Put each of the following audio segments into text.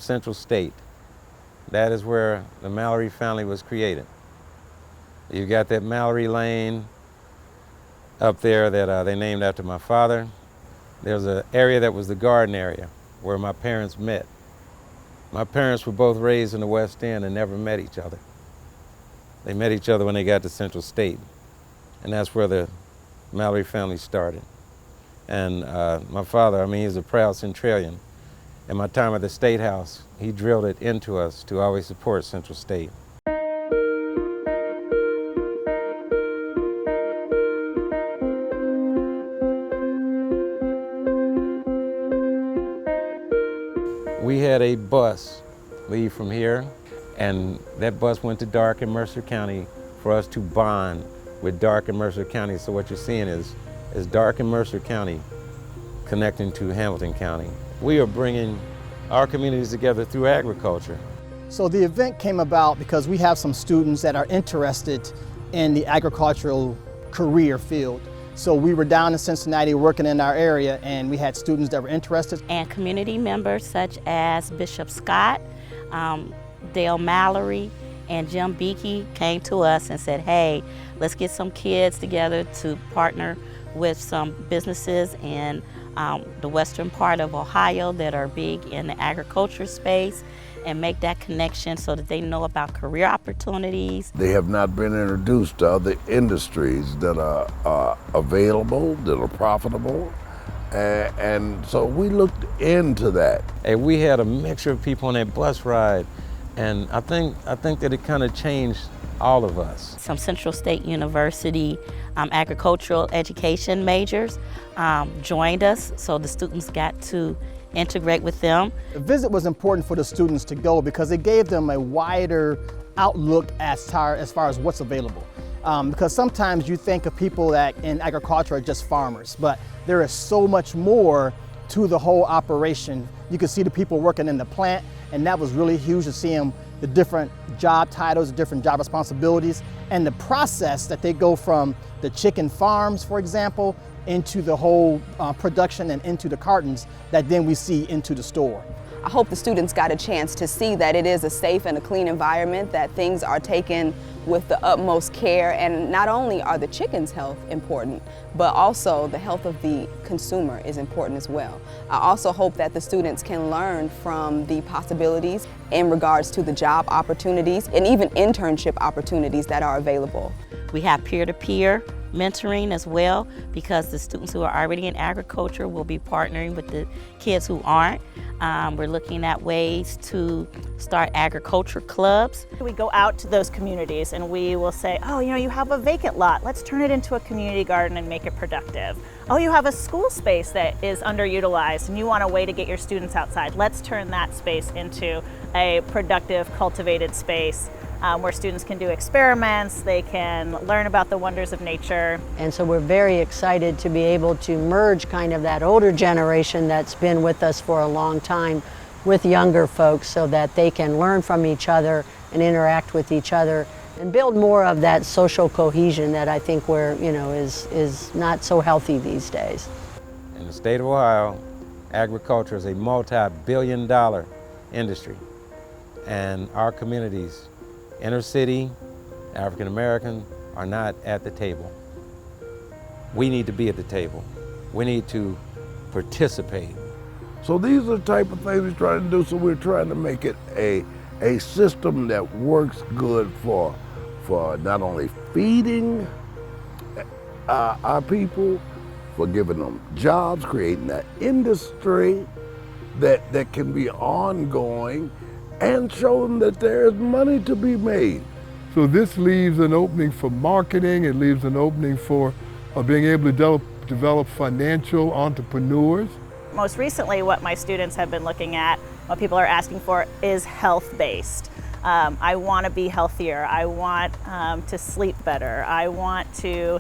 Central State. That is where the Mallory family was created. You got that Mallory Lane up there that they named after my father. There's an area that was the garden area where my parents met. My parents were both raised in the West End and never met each other. They met each other when they got to Central State, and that's where the Mallory family started. And my father, he's a proud Centralian. In my time at the State House, he drilled it into us to always support Central State. We had a bus leave from here, and that bus went to Darke and Mercer County for us to bond with Darke and Mercer County. So what you're seeing is Darke and Mercer County connecting to Hamilton County. We are bringing our communities together through agriculture. So the event came about because we have some students that are interested in the agricultural career field. So we were down in Cincinnati working in our area, and we had students that were interested. And community members such as Bishop Scott, Dale Mallory, and Jim Beakey came to us and said, hey, let's get some kids together to partner with some businesses in the western part of Ohio that are big in the agriculture space, and make that connection so that they know about career opportunities. They have not been introduced to other industries that are available, that are profitable, and so we looked into that. And we had a mixture of people on that bus ride, and I think that it kind of changed all of us. Some Central State University agricultural education majors joined us, so the students got to integrate with them. The visit was important for the students to go because it gave them a wider outlook as far as what's available. Because sometimes you think of people that in agriculture are just farmers, but there is so much more to the whole operation. You could see the people working in the plant, and that was really huge to see them, the different job titles, the different job responsibilities, and the process that they go from the chicken farms, for example, into the whole production and into the cartons that then we see into the store. I hope the students got a chance to see that it is a safe and a clean environment, that things are taken with the utmost care, and not only are the chickens' health important, but also the health of the consumer is important as well. I also hope that the students can learn from the possibilities in regards to the job opportunities and even internship opportunities that are available. We have peer-to-peer mentoring as well, because the students who are already in agriculture will be partnering with the kids who aren't. We're looking at ways to start agriculture clubs. We go out to those communities and we will say, oh, you have a vacant lot, let's turn it into a community garden and make it productive. Oh, you have a school space that is underutilized and you want a way to get your students outside. Let's turn that space into a productive, cultivated space where students can do experiments, they can learn about the wonders of nature. And so we're very excited to be able to merge kind of that older generation that's been with us for a long time with younger folks so that they can learn from each other and interact with each other and build more of that social cohesion that I think is not so healthy these days. In the state of Ohio, agriculture is a multi-billion-dollar industry, and our communities, inner city, African American, are not at the table. We need to be at the table. We need to participate. So these are the type of things we're trying to do, so we're trying to make it a system that works good for not only feeding our people, for giving them jobs, creating that industry that can be ongoing, and show them that there's money to be made. So this leaves an opening for marketing, it leaves an opening for being able to develop financial entrepreneurs. Most recently, what my students have been looking at, what people are asking for, is health-based. I want to be healthier, I want to sleep better, I want to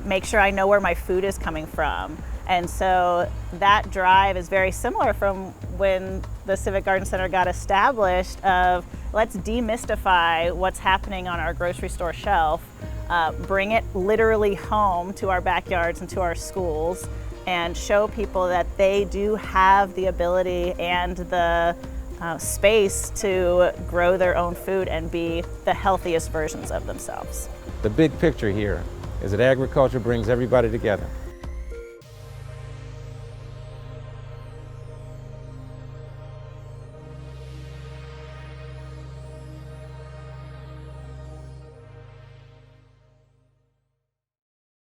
make sure I know where my food is coming from. And so that drive is very similar from when the Civic Garden Center got established of let's demystify what's happening on our grocery store shelf, bring it literally home to our backyards and to our schools, and show people that they do have the ability and the space to grow their own food and be the healthiest versions of themselves. The big picture here is that agriculture brings everybody together.